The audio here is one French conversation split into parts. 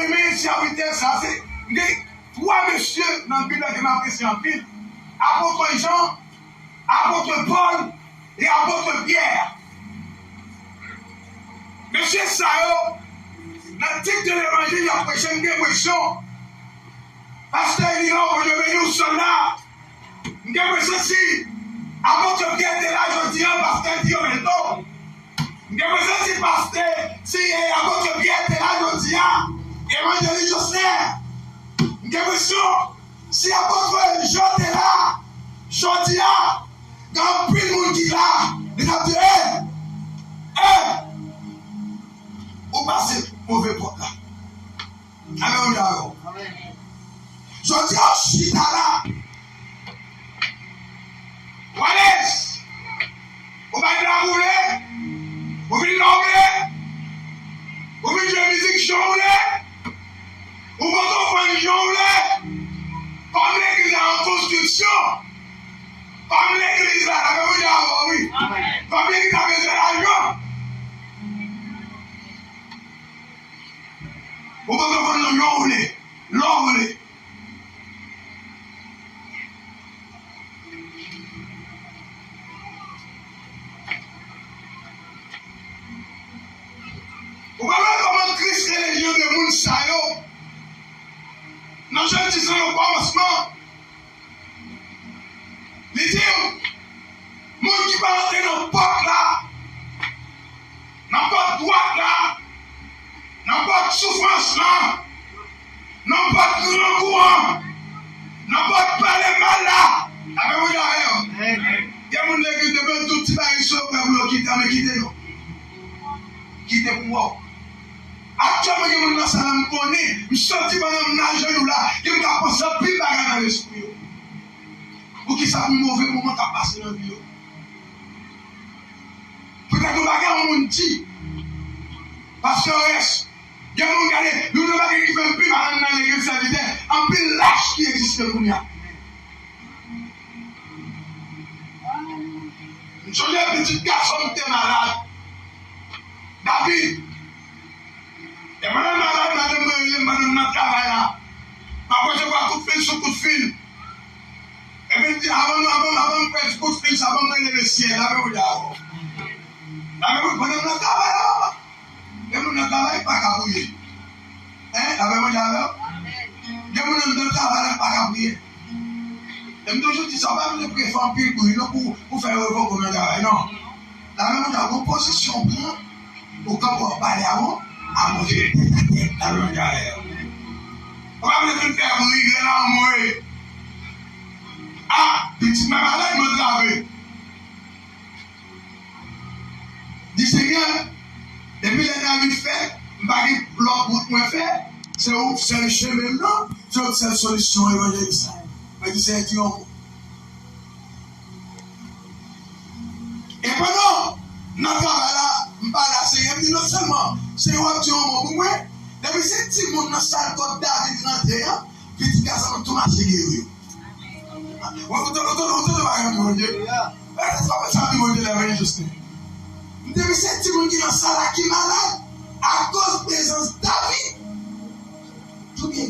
aimé serviteur, ça c'est. Trois messieurs dans le Bible qui m'apprécient en pile. Apôtre Jean, apôtre Paul et apôtre Pierre. Monsieur Sao, dans le titre de l'évangile, il a prêché une question. Pasteur Elion, vous devez nous soldats. Une question si. Apôtre Pierre était là, je dis, pasteur Diométo. Une question si, pasteur, si apôtre Pierre était là, je dis, évangéliste Joseph. Une question si apôtre Jean était là, je dis, quand plus de monde qui est là, il a dit, vous passez mauvais porte là. Amen. Je dis, chita là. Wallace, vous allez la rouler, vous venez l'anglais, vous venez de la musique jonglée, vous venez de jonglée, comme l'église en construction, comme l'église là, la même chose, oui, comme l'église a besoin d'argent. Vous venez de jonglée, l'anglais. Vous voyez comment Christ religion de monde sayo. Dans Jean 10 au commencement. Il dit, monde qui va rentrer dans le porte là, dans le porte droite là, dans le porte souffrance là, dans le porte grand courant, dans le porte parler mal là. Avec vous derrière. Il y a des gens qui devient tout petit bail sur le quitter, mais quitter nous. Quitter pour moi. Actuellement, je me lance à la connaître, je suis sorti pendant mon genou là, je me pense à plus bagarre dans l'esprit. Pour qui ça un mauvais moment qui a passé dans la vie. Peut-être que bagarre on dit, parce que reste, il y a mon gars, nous ne pouvons pas qui fait plus bagarre dans l'église serviteur, en plus lâche qui existe pour nous. Je suis un petit garçon qui était malade. David. Et madame madame notre travail là. Parfois je vois coup de fil sur coup de fil. Et puis avant de faire coup de fil, ça va me le ciel. Là, vous d'abord. Là, vous prenez notre travail là. Et vous notre travail pas qu'à bouiller. Hein? Là, vous d'abord. Et vous notre travail pas qu'à bouiller. Et toujours dit ça va me préférer en pile pour faire le comme un travail. Non. Là, vous d'abord une position bien. Pour quand on parle avant. À manger la tête, derrière. On va me faire mourir là, mourir. Ah, petit même malade me travaille. Dis Seigneur, depuis les David fait, je vais l'autre bout de fait, c'est où c'est le chemin là, c'est la solution évangéliste. Je dis c'est Dieu. Et pendant notre travail là, je parle à Seigneur, je dis non seulement. C'est un petit moment pour moi. Depuis ce petit monde dans la salle de David rentré, petit garçon tout marché guéri. On va Dieu. C'est pas ça que mon Dieu l'a juste. Depuis ce petit monde qui est dans la salle qui est malade, à cause de la présence de David, tout bien.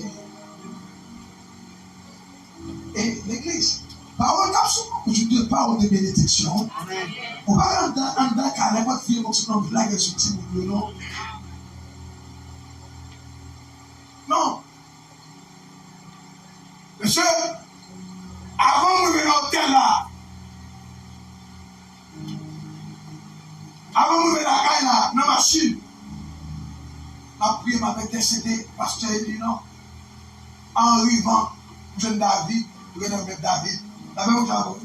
Et l'église, parole d'absolument, aujourd'hui, parole de bénédiction. On va en Dakar, on va faire une blague sur ce petit monde, non? Non. Monsieur, avant de venir à l'hôtel là, avant de venir à la caille là, dans la machine, ma prière m'avait intercédé, pasteur Elion, en arrivant, jeune David, je vais mettre David, la même chose.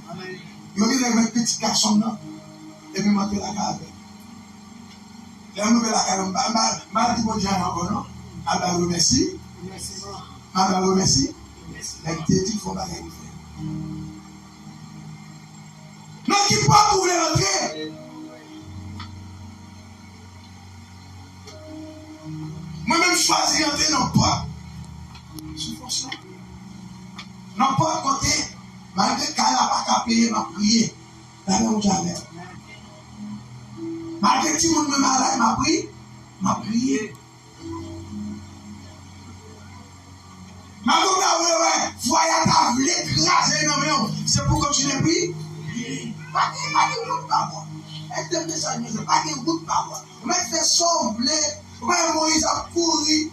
Je vais mettre petit garçon là, et puis m'entrer la caille. Là, nous venons à la caille, je dis bon Dieu encore, non? Allah remercie. Allah remercie. La dit il faut pas faire. Non, qui peut pas vous rentrer? Moi-même, choisir d'entrer dans le port. Souffrance là. Dans le port côté, malgré qu'elle n'a pas payé ma prière, la même jamais. Malgré que tout le monde me malade, m'a prié. écraser dans mes c'est pour continuer à prier. Pas de route par moi. Est-ce que ça ne pas de route par moi? Mais c'est sombre, Moïse a couru